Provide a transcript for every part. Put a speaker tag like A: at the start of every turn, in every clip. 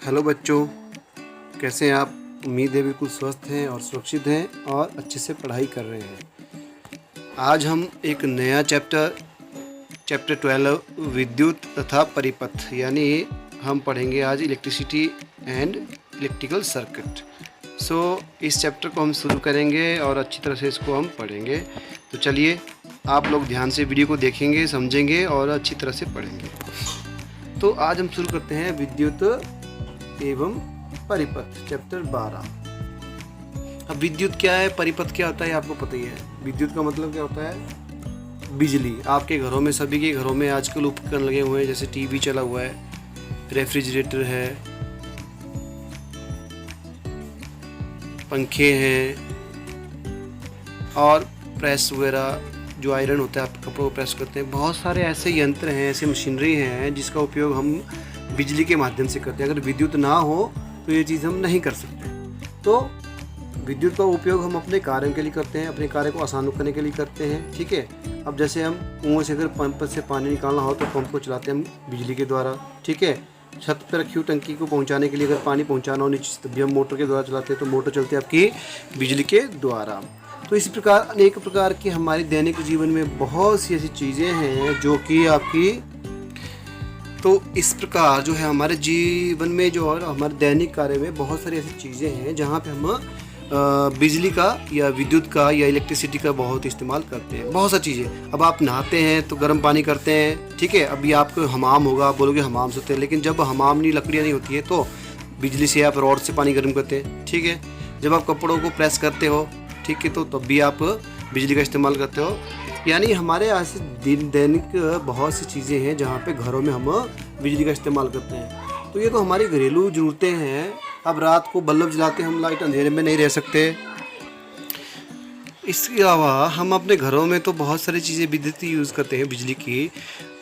A: Hello बच्चों, कैसे हैं आप? उम्मीद है बिल्कुल स्वस्थ हैं और सुरक्षित हैं और अच्छे से पढ़ाई कर रहे हैं। आज हम एक नया चैप्टर 12 विद्युत तथा परिपथ यानी हम पढ़ेंगे आज इलेक्ट्रिसिटी एंड इलेक्ट्रिकल सर्किट। इस चैप्टर को हम शुरू करेंगे और अच्छी तरह से इसको हम पढ़ेंगे। तो चलिए, आप लोग ध्यान से वीडियो को देखेंगे, समझेंगे और अच्छी तरह से पढ़ेंगे। तो आज हम शुरू करते हैं विद्युत एवं परिपथ चैप्टर 12। अब विद्युत क्या है, परिपथ क्या होता है, आपको पता ही है। विद्युत का मतलब क्या होता है? बिजली। आपके घरों में, सभी के घरों में आजकल उपकरण लगे हुए हैं, जैसे टीवी चला हुआ है, रेफ्रिजरेटर है, पंखे हैं और प्रेस वगैरह, जो आयरन होता है, आप कपड़ों को प्रेस करते हैं। बहुत सारे ऐसे यंत्र हैं, ऐसे मशीनरी हैं जिसका उपयोग हम बिजली के माध्यम से करते हैं। अगर विद्युत ना हो तो ये चीज़ हम नहीं कर सकते। तो विद्युत का उपयोग हम अपने कार्य के लिए करते हैं, अपने कार्य को आसान करने के लिए करते हैं। ठीक है। अब जैसे हम कुएं से अगर पंप से पानी निकालना हो तो पंप को चलाते हैं हम बिजली के द्वारा। ठीक है। छत पर रखी हुई टंकी को पहुंचाने के लिए अगर पानी पहुंचाना हो नीचे से, तभी हम मोटर के द्वारा चलाते हैं। तो मोटर चलती है आपकी बिजली के द्वारा। तो इसी प्रकार अनेक प्रकार की हमारी दैनिक जीवन में बहुत सी ऐसी चीज़ें हैं जो कि आपकी, तो इस प्रकार जो है हमारे जीवन में, जो और हमारे दैनिक कार्य में बहुत सारी ऐसी चीज़ें हैं जहाँ पे हम बिजली का या विद्युत का या इलेक्ट्रिसिटी का बहुत इस्तेमाल करते हैं। बहुत सारी चीज़ें। अब आप नहाते हैं तो गर्म पानी करते हैं। ठीक है। अभी आपको हमाम होगा, आप बोलोगे हमाम से होते हैं, लेकिन जब हमाम नहीं, लकड़ियाँ नहीं होती है तो बिजली से आप रॉड से पानी गर्म करते हैं। ठीक है। जब आप कपड़ों को प्रेस करते हो, ठीक है, तो तब भी आप बिजली का इस्तेमाल करते हो। यानी हमारे यहाँ से दैनिक बहुत सी चीज़ें हैं जहाँ पे घरों में हम बिजली का इस्तेमाल करते हैं। तो ये तो हमारी घरेलू ज़रूरतें हैं। अब रात को बल्ब जलाते हम, लाइट अंधेरे में नहीं रह सकते। इसके अलावा हम अपने घरों में तो बहुत सारी चीज़ें विद्युत यूज़ करते हैं बिजली की।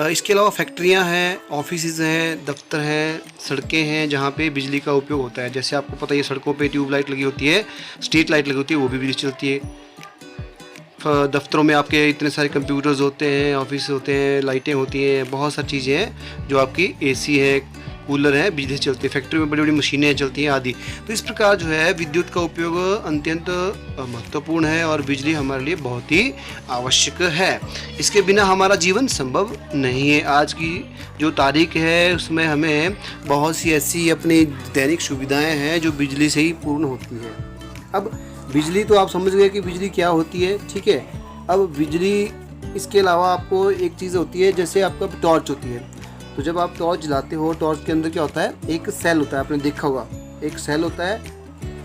A: इसके अलावा फैक्ट्रियाँ हैं, ऑफिसेज़ हैं, दफ्तर हैं, सड़कें हैं जहाँ पे बिजली का उपयोग होता है। जैसे आपको पता है, सड़कों पे ट्यूब लाइट लगी होती है, स्ट्रीट लाइट लगी होती है, वो भी बिजली चलती है। दफ्तरों में आपके इतने सारे कंप्यूटर्स होते हैं, ऑफिस होते हैं, लाइटें होती हैं, बहुत सारी चीज़ें हैं जो आपकी एसी है, कूलर है, बिजली से चलती है। फैक्ट्री में बड़ी बड़ी मशीनें चलती हैं आदि। तो इस प्रकार जो है विद्युत का उपयोग अत्यंत महत्वपूर्ण है और बिजली हमारे लिए बहुत ही आवश्यक है। इसके बिना हमारा जीवन संभव नहीं है। आज की जो तारीख है उसमें हमें बहुत सी ऐसी अपनी दैनिक सुविधाएँ हैं जो बिजली से ही पूर्ण होती हैं। अब बिजली तो आप समझ गए कि बिजली क्या होती है। ठीक है। अब बिजली, इसके अलावा आपको एक चीज़ होती है, जैसे आपका टॉर्च होती है। तो जब आप टॉर्च जलाते हो, टॉर्च के अंदर क्या होता है, एक सेल होता है, आपने देखा होगा। एक सेल होता है,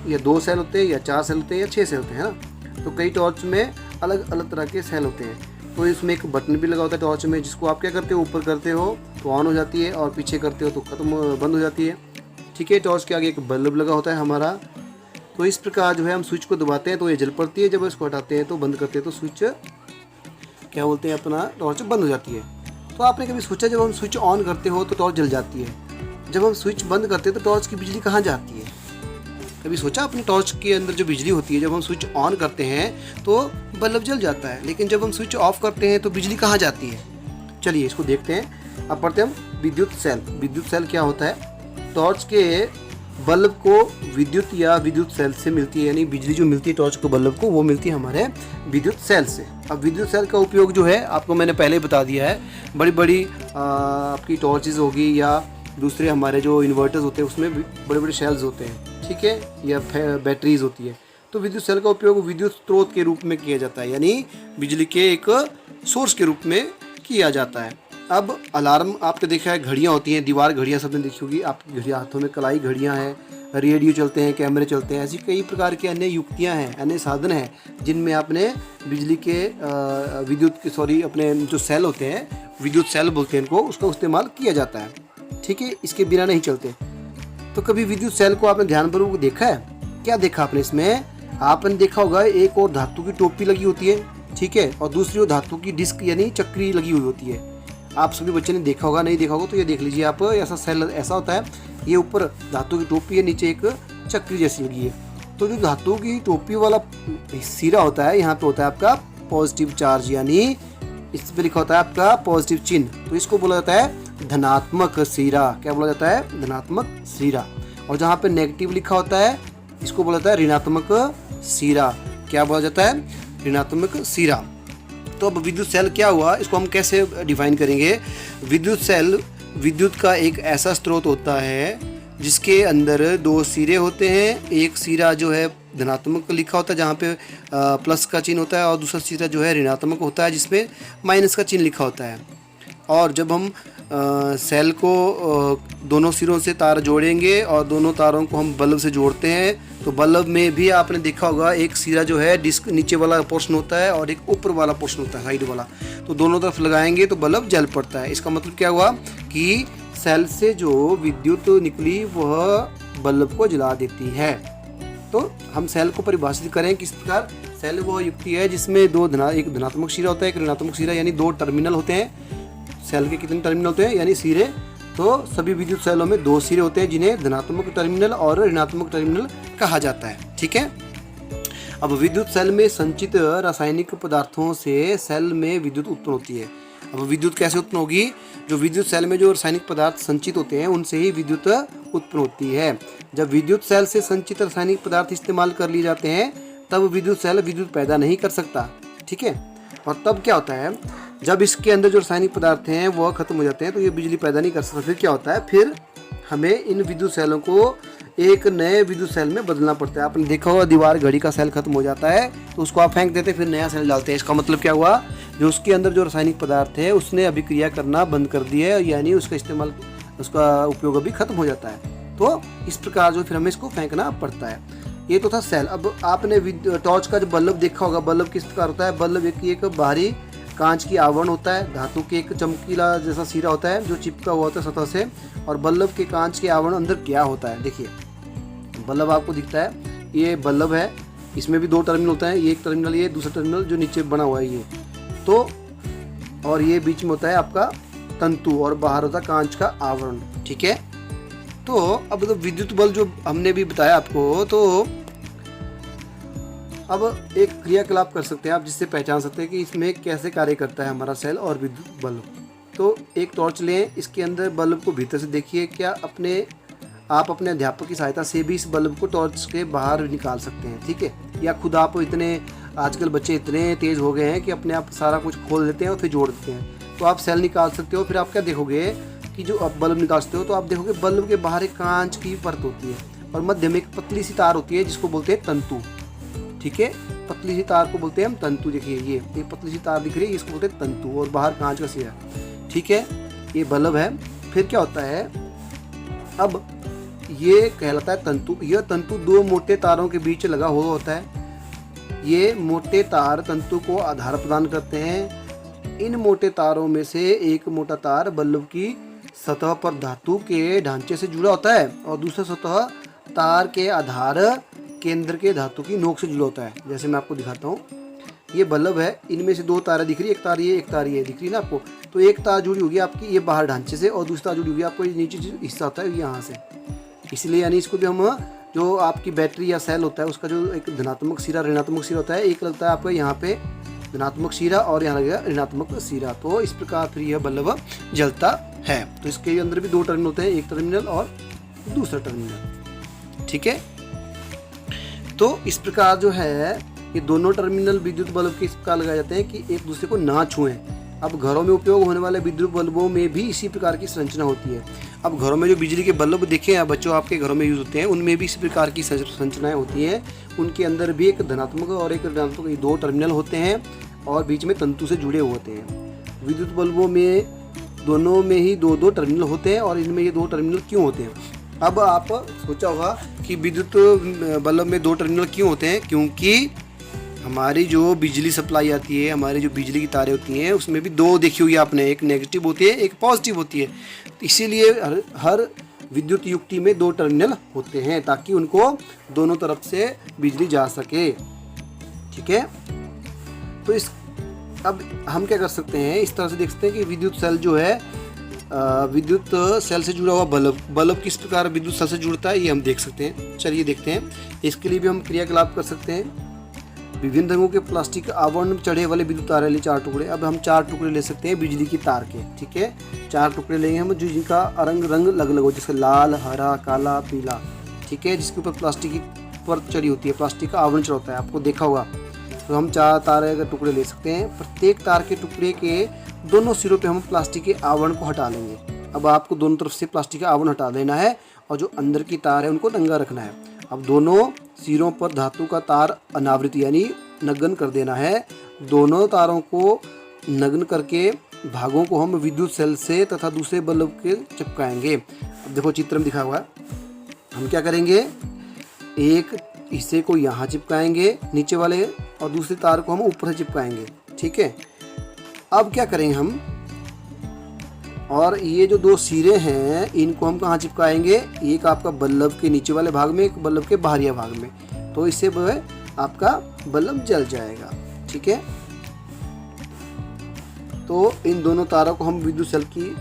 A: या 2 सेल होते हैं, या 4 सेल होते हैं, या 6 सेल होते हैं, है ना। तो कई टॉर्च में अलग अलग तरह के सेल होते हैं। तो इसमें एक बटन भी लगा होता है टॉर्च में, जिसको आप क्या करते हो, ऊपर करते हो तो ऑन हो जाती है और पीछे करते हो तो बंद हो जाती है। ठीक है। टॉर्च के आगे एक बल्ब लगा होता है हमारा। तो इस प्रकार जो है हम स्विच को दबाते हैं तो ये जल पड़ती है, जब इसको हटाते हैं तो बंद करते हैं तो स्विच, क्या बोलते हैं, अपना टॉर्च बंद हो जाती है। तो आपने कभी सोचा, जब हम स्विच ऑन करते हो तो टॉर्च जल जाती है, जब हम स्विच बंद करते हैं तो टॉर्च की बिजली कहाँ जाती है? कभी सोचा अपने टॉर्च के अंदर जो बिजली होती है, जब हम स्विच ऑन करते हैं तो बल्ब जल जाता है, लेकिन जब हम स्विच ऑफ करते हैं तो बिजली कहाँ जाती है? चलिए इसको देखते हैं। अब पढ़ते हैं हम विद्युत सेल। विद्युत सेल क्या होता है? टॉर्च के बल्ब को विद्युत या विद्युत सेल से मिलती है, यानी बिजली जो मिलती है टॉर्च को बल्ब को, वो मिलती है हमारे विद्युत सेल से। अब विद्युत सेल का उपयोग जो है आपको मैंने पहले ही बता दिया है। बड़ी बड़ी आपकी टॉर्चेज होगी या दूसरे हमारे जो इन्वर्टर्स होते हैं उसमें बड़े बड़े सेल्स होते हैं। ठीक है। या बैटरीज होती है। तो विद्युत सेल का उपयोग विद्युत स्रोत के रूप में किया जाता है, यानी बिजली के एक सोर्स के रूप में किया जाता है। अब अलार्म, आपने देखा है घड़ियाँ होती हैं, दीवार घड़ियाँ सबने देखी होगी। आपकी घड़ियाँ, हाथों में कलाई घड़ियाँ हैं, रेडियो चलते हैं, कैमरे चलते हैं। ऐसी कई प्रकार की अन्य युक्तियाँ हैं, अन्य साधन हैं जिनमें आपने बिजली के अपने जो सेल होते हैं, विद्युत सेल बोलते हैं इनको, उसका इस्तेमाल किया जाता है। ठीक है। इसके बिना नहीं चलते। तो कभी विद्युत सेल को आपने ध्यानपूर्वक देखा है? क्या देखा आपने इसमें? आपने देखा होगा एक और धातु की टोपी लगी होती है। ठीक है। और दूसरी ओर धातु की डिस्क यानी चक्री लगी हुई होती है। आप सभी बच्चे ने देखा होगा, नहीं देखा होगा तो ये देख लीजिए आप। ऐसा सेल ऐसा होता है, ये ऊपर धातु की टोपी है, नीचे एक चक्री जैसी लगी है। तो जो धातु की टोपी वाला सिरा होता है, यहाँ पे होता है आपका पॉजिटिव चार्ज, यानी इस पे लिखा होता है आपका पॉजिटिव चिन्ह। तो इसको बोला जाता है धनात्मक सिरा। क्या बोला जाता है? धनात्मक सिरा। और जहाँ पे नेगेटिव लिखा होता है इसको बोला जाता है ऋणात्मक सिरा। क्या बोला जाता है? ऋणात्मक सिरा। तो अब विद्युत सेल क्या हुआ, इसको हम कैसे डिफाइन करेंगे? विद्युत सेल विद्युत का एक ऐसा स्रोत होता है जिसके अंदर दो सिरे होते हैं। एक सिरा जो है धनात्मक लिखा होता है जहाँ पे प्लस का चिन्ह होता है, और दूसरा सिरा जो है ऋणात्मक होता है जिसमें माइनस का चिन्ह लिखा होता है। और जब हम सेल को दोनों सिरों से तार जोड़ेंगे और दोनों तारों को हम बल्ब से जोड़ते हैं, तो बल्ब में भी आपने देखा होगा एक सिरा जो है डिस्क नीचे वाला पोर्शन होता है और एक ऊपर वाला पोर्शन होता है साइड वाला, तो दोनों तरफ लगाएंगे तो बल्ब जल पड़ता है। इसका मतलब क्या हुआ कि सेल से जो विद्युत निकली वह बल्ब को जला देती है। तो हम सेल को परिभाषित करें किस प्रकार? सेल वह युक्ति है जिसमें एक धनात्मक सिरा होता है, एक ऋणात्मक सिरा, यानी दो टर्मिनल होते हैं। सेल के कितने टर्मिनल होते हैं यानी सिरे? तो सभी विद्युत सेलों में दो सिरे होते हैं जिन्हें धनात्मक टर्मिनल और ऋणात्मक टर्मिनल कहा जाता है। ठीक है। अब विद्युत सेल में संचित रासायनिक पदार्थों से सेल में विद्युत उत्पन्न होती है। अब विद्युत कैसे उत्पन्न होगी? जो विद्युत सेल में जो रासायनिक पदार्थ संचित होते हैं उनसे ही विद्युत उत्पन्न होती है। जब विद्युत सेल से संचित रासायनिक पदार्थ इस्तेमाल कर लिए जाते हैं तब विद्युत सेल विद्युत पैदा नहीं कर सकता। ठीक है। और तब क्या होता है, जब इसके अंदर जो रासायनिक पदार्थ हैं वह खत्म हो जाते हैं तो ये बिजली पैदा नहीं कर सकता। फिर क्या होता है, फिर हमें इन विद्युत सेलों को एक नए विद्युत सेल में बदलना पड़ता है। आपने देखा होगा दीवार घड़ी का सेल खत्म हो जाता है तो उसको आप फेंक देते हैं, फिर नया सेल डालते हैं। इसका मतलब क्या हुआ, जो उसके अंदर जो रासायनिक पदार्थ है उसने अभिक्रिया करना बंद कर दिया है, यानी उसका उपयोग अभी खत्म हो जाता है। तो इस प्रकार जो फिर हमें इसको फेंकना पड़ता है। ये तो था सेल। अब आपने टॉर्च का जो बल्ब देखा होगा, बल्ब किस प्रकार होता है? बल्ब एक बाहरी कांच की आवरण होता है, धातु के एक चमकीला जैसा सिरा होता है जो चिपका हुआ होता है सतह से, और बल्ब के कांच के आवरण अंदर क्या होता है? देखिए बल्ब आपको दिखता है, ये बल्ब है, इसमें भी दो टर्मिनल होता है, ये एक टर्मिनल, ये दूसरा टर्मिनल जो नीचे बना हुआ है ये तो, और ये बीच में होता है आपका तंतु और बाहर होता है कांच का आवरण। ठीक है। तो अब तो विद्युत बल्ब जो हमने भी बताया आपको, तो अब एक क्रियाकलाप कर सकते हैं आप जिससे पहचान सकते हैं कि इसमें कैसे कार्य करता है हमारा सेल और विद्युत बल्ब। तो एक टॉर्च लें, इसके अंदर बल्ब को भीतर से देखिए। क्या आप अपने अध्यापक की सहायता से भी इस बल्ब को टॉर्च के बाहर निकाल सकते हैं। ठीक है। या खुद आप आजकल बच्चे इतने तेज़ हो गए हैं कि अपने आप सारा कुछ खोल देते हैं और फिर जोड़ देते हैं। तो आप सेल निकाल सकते हो। फिर आप क्या देखोगे कि जो आप बल्ब निकालते हो तो आप देखोगे बल्ब के बाहर एक कांच की परत होती है और मध्य में एक पतली सी तार होती है जिसको बोलते हैं तंतु। ठीक है। पतली सी तार को बोलते हैं हम तंतु। देखिए ये पतली सी तार दिख रही है, इसको बोलते हैं तंतु, और बाहर कांच का सिरा। ठीक है। ये बल्ब है। फिर क्या होता है, अब ये कहलाता है तंतु। यह तंतु दो मोटे तारों के बीच लगा हुआ होता है। ये मोटे तार तंतु को आधार प्रदान करते हैं। इन मोटे तारों में से एक मोटा तार बल्ब की सतह पर धातु के ढांचे से जुड़ा होता है और दूसरा सतह तार के आधार केंद्र के धातु की नोक से जुड़ा होता है। जैसे मैं आपको दिखाता हूँ, ये बल्ब है, इनमें से दो तारें दिख रही है, एक तार ये, एक तार ये दिख रही है ना आपको। तो एक तार जुड़ी होगी आपकी ये बाहर ढांचे से और दूसरी तार जुड़ी होगी आपको ये नीचे जो हिस्सा होता है यहाँ से। इसलिए यानी इसको भी हम जो आपकी बैटरी या सेल होता है उसका जो एक धनात्मक सिरा ऋणात्मक सिरा होता है, एक लगता है आपको यहाँ पे धनात्मक सिरा और यहाँ लगेगा ऋणात्मक सिरा। तो इस प्रकार फिर यह बल्ब जलता है। तो इसके अंदर भी दो टर्मिनल होते हैं, एक टर्मिनल और दूसरा टर्मिनल। ठीक है। तो इस प्रकार जो है ये दोनों टर्मिनल विद्युत बल्ब के इस प्रकार लगाए जाते हैं कि एक दूसरे को ना छुएं। अब घरों में उपयोग होने वाले विद्युत बल्बों में भी इसी प्रकार की संरचना होती है। अब घरों में जो बिजली के बल्ब देखे हैं बच्चों आपके घरों में यूज़ होते हैं, उनमें भी इसी प्रकार की संरचनाएं होती हैं। उनके अंदर भी एक धनात्मक और एक ऋणात्मक दो टर्मिनल होते हैं और बीच में तंतु से जुड़े होते हैं। विद्युत बल्बों में दोनों में ही दो दो टर्मिनल होते हैं। और इनमें ये दो टर्मिनल क्यों होते हैं? अब आप सोचा होगा कि विद्युत बल्ब में दो टर्मिनल क्यों होते हैं? क्योंकि हमारी जो बिजली सप्लाई आती है, हमारी जो बिजली की तारें होती हैं उसमें भी दो देखी हुई आपने, एक नेगेटिव होती है एक पॉजिटिव होती है। तो इसीलिए हर विद्युत युक्ति में दो टर्मिनल होते हैं ताकि उनको दोनों तरफ से बिजली जा सके। ठीक है। तो अब हम क्या कर सकते हैं, इस तरह से देख सकते हैं कि विद्युत सेल जो है विद्युत सेल से जुड़ा हुआ बल्ब किस प्रकार विद्युत सेल से जुड़ता है ये हम देख सकते हैं। चलिए देखते हैं। इसके लिए भी हम क्रियाकलाप कर सकते हैं। विभिन्न रंगों के प्लास्टिक आवरण चढ़े वाले विद्युत तारे ले 4 टुकड़े। अब हम 4 टुकड़े ले सकते हैं बिजली की तार के। ठीक है। 4 टुकड़े लेंगे हम जिनका रंग अलग अलग हो, जैसे लाल, हरा, काला, पीला। ठीक है, जिसके ऊपर प्लास्टिक की परत चढ़ी होती है, प्लास्टिक का आवरण चढ़ा होता है, आपको देखा होगा। तो हम 4 तार के टुकड़े ले सकते हैं, प्रत्येक तार के टुकड़े के दोनों सिरों पे हम प्लास्टिक के आवरण को हटा लेंगे। अब आपको दोनों तरफ से प्लास्टिक का आवरण हटा देना है और जो अंदर की तार है उनको नंगा रखना है। अब दोनों सिरों पर धातु का तार अनावृत यानी नग्न कर देना है। दोनों तारों को नग्न करके भागों को हम विद्युत सेल से तथा दूसरे बल्ब के चिपकाएंगे। अब देखो चित्र में दिखा हुआ है, हम क्या करेंगे, एक हिस्से को यहाँ चिपकाएंगे नीचे वाले और दूसरे तार को हम ऊपर से चिपकाएंगे, ठीक है। अब क्या करेंगे हम, और ये जो 2 सिरे हैं इनको हम कहाँ चिपकाएंगे, एक आपका बल्ब के नीचे वाले भाग में, एक बल्ब के बाहरी भाग में, तो इससे वो है आपका बल्ब जल जाएगा, ठीक है। तो इन दोनों तारों को हम विद्युत सेल की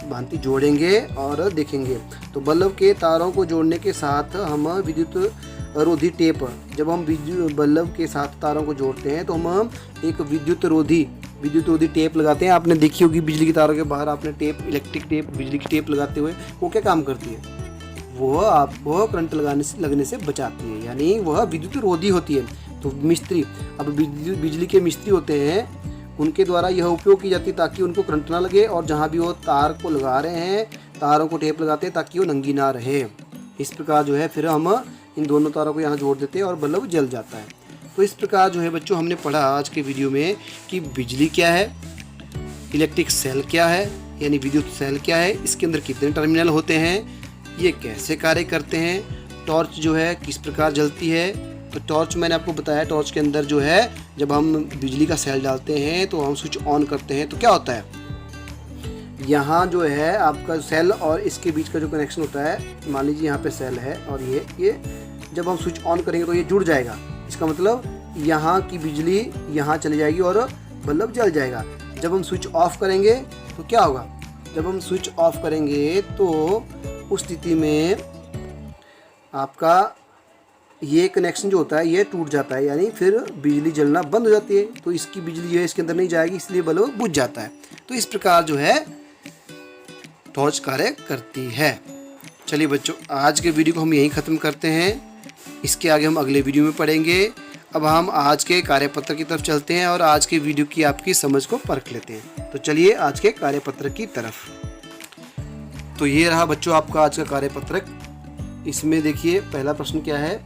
A: भांति जोड़ेंगे और देखेंगे। तो बल्ब के तारों को जोड़ने के साथ हम विद्युत रोधी टेप, जब हम बल्ब के साथ तारों को जोड़ते हैं तो हम एक विद्युत रोधी टेप लगाते हैं। आपने देखी होगी बिजली की तारों के बाहर आपने टेप, इलेक्ट्रिक टेप, बिजली की टेप लगाते हुए, वो क्या काम करती है, वो आपको करंट लगने से बचाती है, यानी वह विद्युत रोधी होती है। तो मिस्त्री, अब बिजली के मिस्त्री होते हैं, उनके द्वारा यह उपयोग की जाती है ताकि उनको करंट ना लगे, और जहाँ भी वो तार को लगा रहे हैं तारों को टेप लगाते हैं ताकि वो नंगी ना रहे। इस प्रकार जो है फिर हम इन दोनों तारों को यहाँ जोड़ देते हैं और बल्ब जल जाता है। तो इस प्रकार जो है बच्चों हमने पढ़ा आज के वीडियो में कि बिजली क्या है, इलेक्ट्रिक सेल क्या है यानी विद्युत सेल क्या है, इसके अंदर कितने टर्मिनल होते हैं, ये कैसे कार्य करते हैं, टॉर्च जो है किस प्रकार जलती है। तो टॉर्च मैंने आपको बताया, टॉर्च के अंदर जो है जब हम बिजली का सेल डालते हैं तो हम स्विच ऑन करते हैं तो क्या होता है, यहाँ जो है आपका सेल और इसके बीच का जो कनेक्शन होता है, मान लीजिए यहाँ पे सेल है और ये जब हम स्विच ऑन करेंगे तो ये जुड़ जाएगा। इसका मतलब यहाँ की बिजली यहाँ चली जाएगी और बल्ब जल जाएगा। जब हम स्विच ऑफ करेंगे तो क्या होगा, जब हम स्विच ऑफ करेंगे तो उस स्थिति में आपका ये कनेक्शन जो होता है ये टूट जाता है, यानी फिर बिजली जलना बंद हो जाती है। तो इसकी बिजली जो है इसके अंदर नहीं जाएगी, इसलिए बल्ब बुझ जाता है। तो इस प्रकार जो है टॉर्च कार्य करती है। चलिए बच्चों, आज के वीडियो को हम यहीं ख़त्म करते हैं, इसके आगे हम अगले वीडियो में पढ़ेंगे। अब हम आज के कार्यपत्र की तरफ चलते हैं और आज के वीडियो की आपकी समझ को परख लेते हैं। तो चलिए आज के कार्यपत्र की तरफ। तो ये रहा बच्चों आपका आज का कार्यपत्रक। इसमें देखिए पहला प्रश्न क्या है,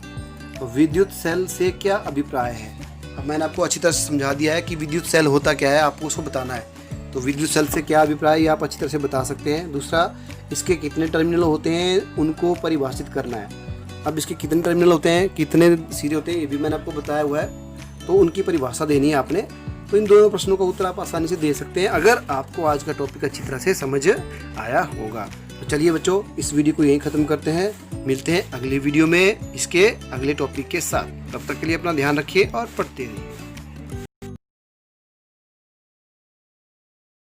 A: विद्युत सेल से क्या अभिप्राय है। अब मैंने आपको अच्छी तरह से समझा दिया है कि विद्युत सेल होता क्या है, आपको उसको बताना है। तो विद्युत सेल से क्या अभिप्राय है ये आप अच्छी तरह से बता सकते हैं। दूसरा, इसके कितने टर्मिनल होते हैं उनको परिभाषित करना है। अब इसके कितने टर्मिनल होते हैं, कितने सिरे होते हैं, ये भी मैंने आपको बताया हुआ है, तो उनकी परिभाषा देनी है आपने। तो इन दोनों प्रश्नों का उत्तर आप आसानी से दे सकते हैं अगर आपको आज का टॉपिक अच्छी तरह से समझ आया होगा। तो चलिए बच्चों, इस वीडियो को यहीं ख़त्म करते हैं, मिलते हैं अगले वीडियो में इसके अगले टॉपिक के साथ। तब तक के लिए अपना ध्यान रखिए और पढ़ते रहिए।